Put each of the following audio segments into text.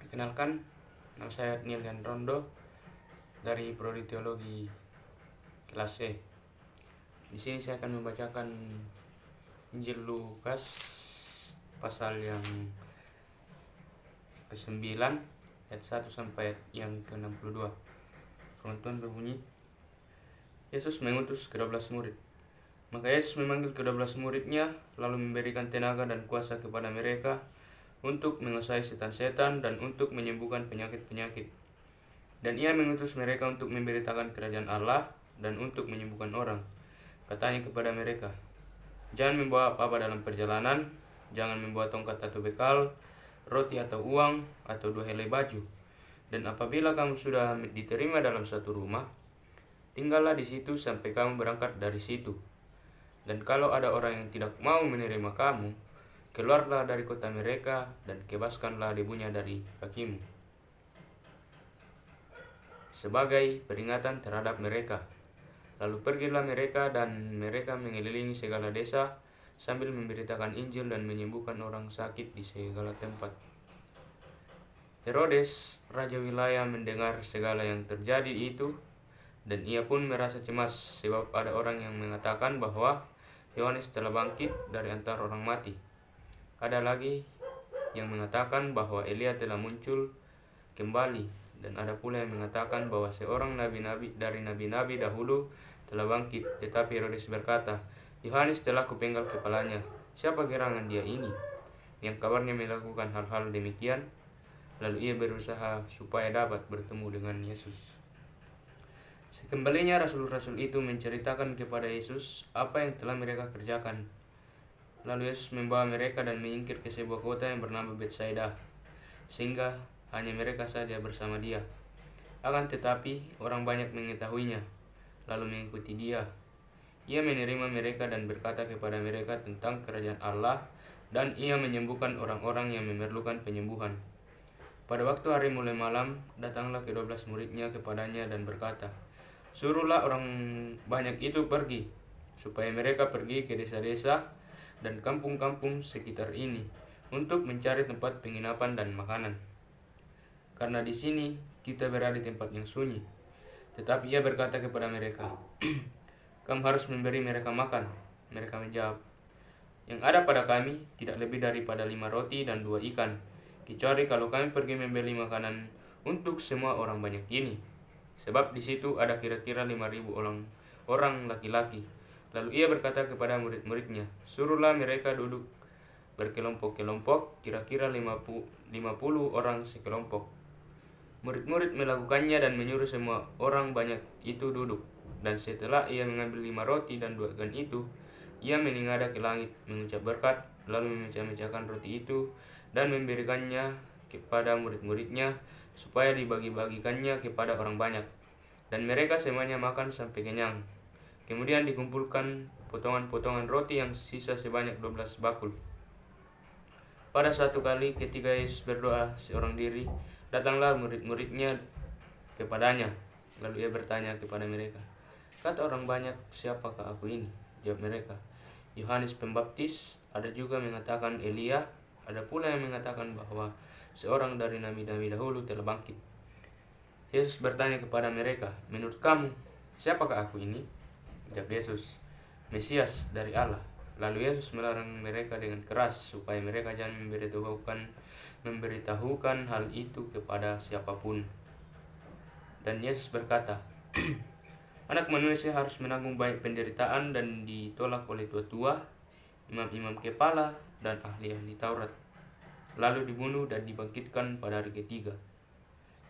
Perkenalkan, nama saya Nilgan Rondo dari Prodi Teologi kelas C. Di sini saya akan membacakan Injil Lukas pasal yang ke-9 ayat 1 sampai yang ke-62. Firman Tuhan berbunyi, Yesus mengutus ke-12 murid. Maka Yesus memanggil ke-12 muridnya, lalu memberikan tenaga dan kuasa kepada mereka untuk menguasai setan-setan dan untuk menyembuhkan penyakit-penyakit. Dan ia mengutus mereka untuk memberitakan kerajaan Allah dan untuk menyembuhkan orang. Katanya kepada mereka, jangan membawa apa-apa dalam perjalanan, jangan membawa tongkat atau bekal, roti atau uang, atau 2 helai baju. Dan apabila kamu sudah diterima dalam satu rumah, tinggallah di situ sampai kamu berangkat dari situ. Dan kalau ada orang yang tidak mau menerima kamu, keluarlah dari kota mereka dan kebaskanlah debunya dari kakimu, sebagai peringatan terhadap mereka. Lalu pergilah mereka dan mereka mengelilingi segala desa sambil memberitakan Injil dan menyembuhkan orang sakit di segala tempat. Herodes, raja wilayah, mendengar segala yang terjadi itu, dan ia pun merasa cemas sebab ada orang yang mengatakan bahwa Yohanes telah bangkit dari antara orang mati. Ada lagi yang mengatakan bahwa Elia telah muncul kembali, dan ada pula yang mengatakan bahwa seorang nabi-nabi dari nabi-nabi dahulu telah bangkit. Tetapi Herodes berkata, Yohanes telah kupenggal kepalanya. Siapa gerangan dia ini yang kabarnya melakukan hal-hal demikian? Lalu ia berusaha supaya dapat bertemu dengan Yesus. Sekembalinya rasul-rasul itu menceritakan kepada Yesus apa yang telah mereka kerjakan. Lalu Yesus membawa mereka dan menyingkir ke sebuah kota yang bernama Betsaida, sehingga hanya mereka saja bersama dia. Akan tetapi orang banyak mengetahuinya, lalu mengikuti dia. Ia menerima mereka dan berkata kepada mereka tentang kerajaan Allah, dan ia menyembuhkan orang-orang yang memerlukan penyembuhan. Pada waktu hari mulai malam, datanglah ke-12 muridnya kepadanya dan berkata, suruhlah orang banyak itu pergi, supaya mereka pergi ke desa-desa dan kampung-kampung sekitar ini untuk mencari tempat penginapan dan makanan, karena di sini kita berada di tempat yang sunyi. Tetapi ia berkata kepada mereka, kamu harus memberi mereka makan. Mereka menjawab, yang ada pada kami tidak lebih daripada 5 roti dan 2 ikan, kecuali kalau kami pergi membeli makanan untuk semua orang banyak ini. Sebab di situ ada kira-kira 5.000 orang laki-laki. Lalu ia berkata kepada murid-muridnya, suruhlah mereka duduk berkelompok-kelompok, kira-kira 50 orang sekelompok. Murid-murid melakukannya dan menyuruh semua orang banyak itu duduk. Dan setelah ia mengambil 5 roti dan 2 ikan itu, ia menengadah ke langit, mengucap berkat, lalu memecah-mecahkan roti itu dan memberikannya kepada murid-muridnya supaya dibagi-bagikannya kepada orang banyak. Dan mereka semuanya makan sampai kenyang. Kemudian dikumpulkan potongan-potongan roti yang sisa sebanyak 12 bakul. Pada suatu kali ketika Yesus berdoa seorang diri, datanglah murid-muridnya kepadanya. Lalu ia bertanya kepada mereka, kata orang banyak, siapakah aku ini? Jawab mereka, Yohanes Pembaptis, ada juga mengatakan Elia, ada pula yang mengatakan bahwa seorang dari nabi-nabi dahulu telah bangkit. Yesus bertanya kepada mereka, menurut kamu, siapakah aku ini? Jawab Yesus, Mesias dari Allah. Lalu Yesus melarang mereka dengan keras supaya mereka jangan memberitahukan hal itu kepada siapapun. Dan Yesus berkata, Anak manusia harus menanggung banyak penderitaan dan ditolak oleh tua-tua, imam-imam kepala, dan ahli-ahli Taurat, lalu dibunuh dan dibangkitkan pada hari ketiga.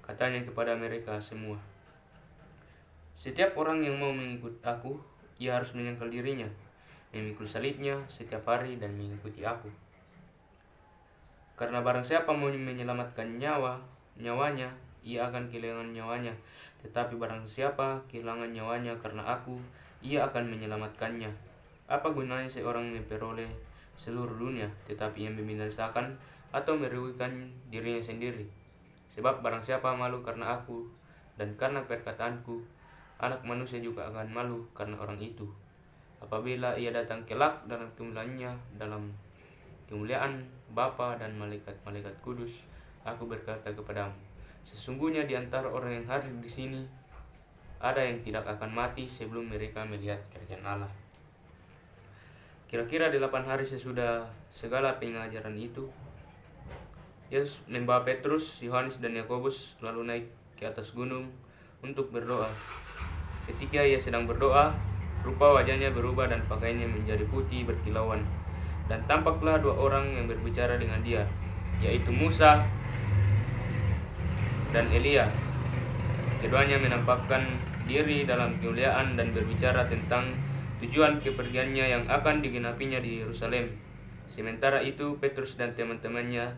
Katanya kepada mereka semua, setiap orang yang mau mengikut aku, ia harus menyangkal dirinya, memikul salibnya setiap hari dan mengikuti aku. Karena barang siapa mau menyelamatkan nyawanya, ia akan kehilangan nyawanya. Tetapi barang siapa kehilangan nyawanya karena aku, ia akan menyelamatkannya. Apa gunanya seorang memperoleh seluruh dunia, tetapi ia membinasakan atau merugikan dirinya sendiri? Sebab barang siapa malu karena aku dan karena perkataanku, Anak manusia juga akan malu karena orang itu, apabila ia datang kelak dalam kemuliaannya, dalam kemuliaan Bapa dan malaikat-malaikat kudus, aku berkata kepadamu, sesungguhnya di antara orang yang hadir di sini ada yang tidak akan mati sebelum mereka melihat kerajaan Allah." Kira-kira 8 hari sesudah segala pengajaran itu, Yesus membawa Petrus, Yohanes, dan Yakobus lalu naik ke atas gunung untuk berdoa. Ketika ia sedang berdoa, rupa wajahnya berubah dan pakaiannya menjadi putih berkilauan. Dan tampaklah 2 orang yang berbicara dengan dia, yaitu Musa dan Elia. Keduanya menampakkan diri dalam kemuliaan dan berbicara tentang tujuan kepergiannya yang akan digenapinya di Yerusalem. Sementara itu Petrus dan teman-temannya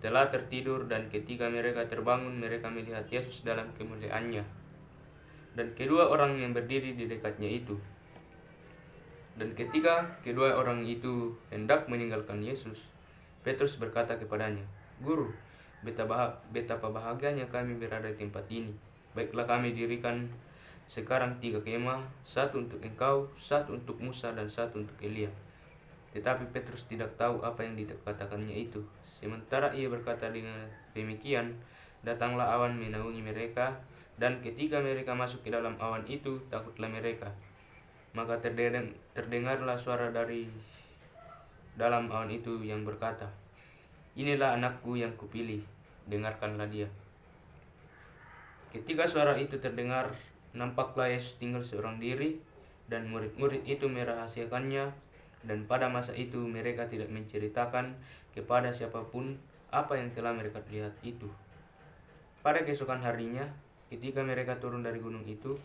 telah tertidur, dan ketika mereka terbangun mereka melihat Yesus dalam kemuliaannya dan kedua orang yang berdiri di dekatnya itu. Dan ketika kedua orang itu hendak meninggalkan Yesus, Petrus berkata kepadanya, "Guru, betapa bahagianya kami berada di tempat ini. Baiklah, kami dirikan sekarang 3 kemah, 1 untuk engkau, 1 untuk Musa, dan 1 untuk Elia." Tetapi Petrus tidak tahu apa yang dikatakannya itu. Sementara ia berkata dengan demikian, datanglah awan menaungi mereka, dan ketika mereka masuk ke dalam awan itu, takutlah mereka. Maka terdengarlah suara dari dalam awan itu yang berkata, "Inilah anakku yang kupilih, dengarkanlah dia." Ketika suara itu terdengar, nampaklah Yesus tinggal seorang diri, dan murid-murid itu merahasiakannya, dan pada masa itu mereka tidak menceritakan kepada siapapun apa yang telah mereka lihat itu. Pada keesokan harinya, ketika mereka turun dari gunung itu,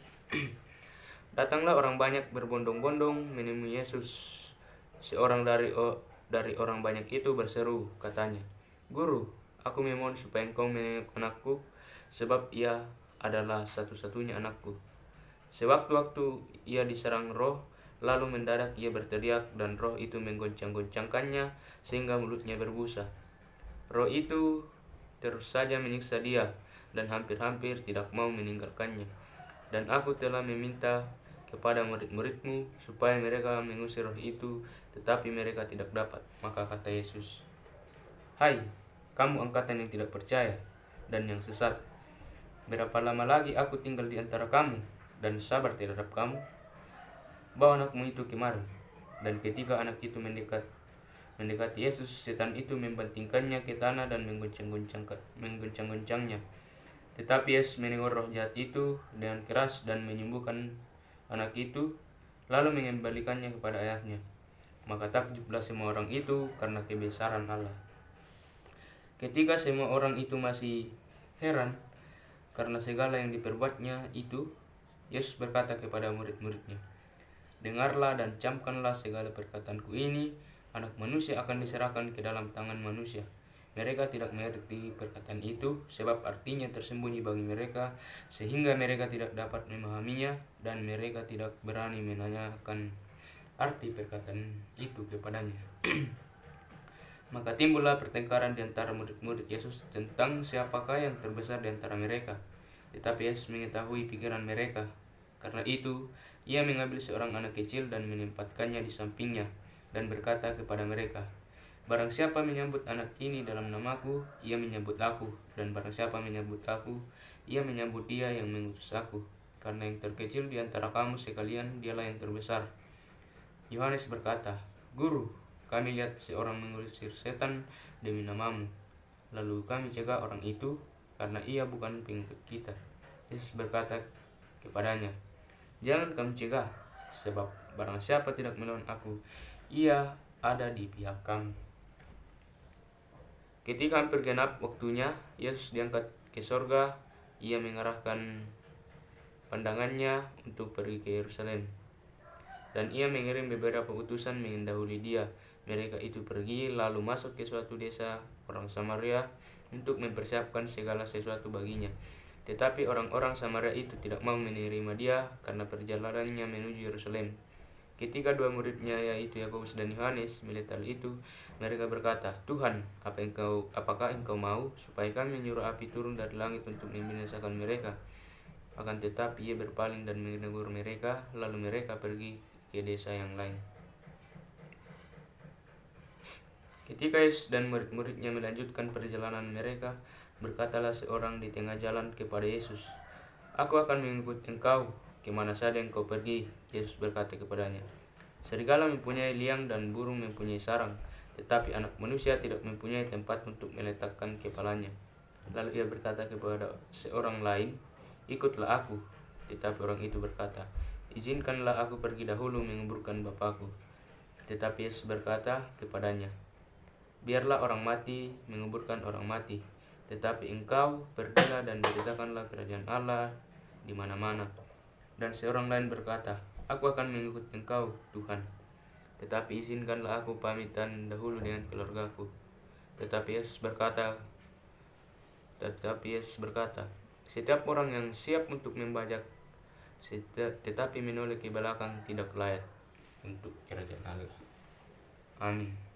datanglah orang banyak berbondong-bondong menemui Yesus. Seorang dari orang banyak itu berseru, katanya, "Guru, aku memohon supaya engkau menengok anakku, sebab ia adalah satu-satunya anakku. Sewaktu-waktu ia diserang roh, lalu mendadak ia berteriak, dan roh itu menggoncang-goncangkannya sehingga mulutnya berbusa. Roh itu terus saja menyiksa dia, dan hampir-hampir tidak mau meninggalkannya. Dan aku telah meminta kepada murid-muridmu supaya mereka mengusir roh itu, tetapi mereka tidak dapat." Maka kata Yesus, "Hai, kamu angkatan yang tidak percaya dan yang sesat, berapa lama lagi aku tinggal di antara kamu dan sabar terhadap kamu? Bawa anakmu itu kemari." Dan ketika anak itu mendekati Yesus, setan itu membantingkannya ke tanah dan menggoncang-goncangnya. Tetapi Yesus menegur roh jahat itu dengan keras dan menyembuhkan anak itu, lalu mengembalikannya kepada ayahnya. Maka takjublah semua orang itu karena kebesaran Allah. Ketika semua orang itu masih heran karena segala yang diperbuatnya itu, Yesus berkata kepada murid-muridnya, "Dengarlah dan camkanlah segala perkataanku ini. Anak manusia akan diserahkan ke dalam tangan manusia." Mereka tidak mengerti perkataan itu, sebab artinya tersembunyi bagi mereka, sehingga mereka tidak dapat memahaminya, dan mereka tidak berani menanyakan arti perkataan itu kepadanya. Maka timbullah pertengkaran di antara murid-murid Yesus tentang siapakah yang terbesar di antara mereka. Tetapi Yesus mengetahui pikiran mereka. Karena itu, ia mengambil seorang anak kecil dan menempatkannya di sampingnya, dan berkata kepada mereka, "Barang siapa menyambut anak ini dalam namaku, ia menyambut aku, dan barang siapa menyambut aku, ia menyambut dia yang mengutus aku. Karena yang terkecil di antara kamu sekalian, dialah yang terbesar." Yohanes berkata, "Guru, kami lihat seorang mengusir setan demi namamu, lalu kami cegah orang itu, karena ia bukan pengikut kita." Yesus berkata kepadanya, "Jangan kamu cegah, sebab barang siapa tidak melawan aku, ia ada di pihak kamu." Ketika hampir genap waktunya, Yesus diangkat ke sorga. Ia mengarahkan pandangannya untuk pergi ke Yerusalem, dan ia mengirim beberapa utusan mendahului dia. Mereka itu pergi lalu masuk ke suatu desa orang Samaria untuk mempersiapkan segala sesuatu baginya. Tetapi orang-orang Samaria itu tidak mau menerima dia karena perjalanannya menuju Yerusalem. Ketika 2 muridnya, yaitu Yakobus dan Yohanes, melihat hal itu, mereka berkata, "Tuhan, apakah engkau mau supaya kami menyuruh api turun dari langit untuk membinasakan mereka?" Akan tetapi ia berpaling dan menegur mereka, lalu mereka pergi ke desa yang lain. Ketika Yesus dan murid-muridnya melanjutkan perjalanan mereka, berkatalah seorang di tengah jalan kepada Yesus, "Aku akan mengikut engkau kemana saja engkau pergi." Yesus berkata kepadanya, "Serigala mempunyai liang dan burung mempunyai sarang, tetapi anak manusia tidak mempunyai tempat untuk meletakkan kepalanya." Lalu ia berkata kepada seorang lain, "Ikutlah aku." Tetapi orang itu berkata, "Izinkanlah aku pergi dahulu menguburkan Bapakku." Tetapi Yesus berkata kepadanya, "Biarlah orang mati menguburkan orang mati, tetapi engkau pergilah dan beritakanlah kerajaan Allah di mana-mana." Dan seorang lain berkata, "Aku akan mengikut engkau, Tuhan, tetapi izinkanlah aku pamitan dahulu dengan keluargaku." Tetapi Yesus berkata, "Setiap orang yang siap untuk membajak tetapi menoleh ke belakang tidak layak untuk kerajaan Allah." Amin.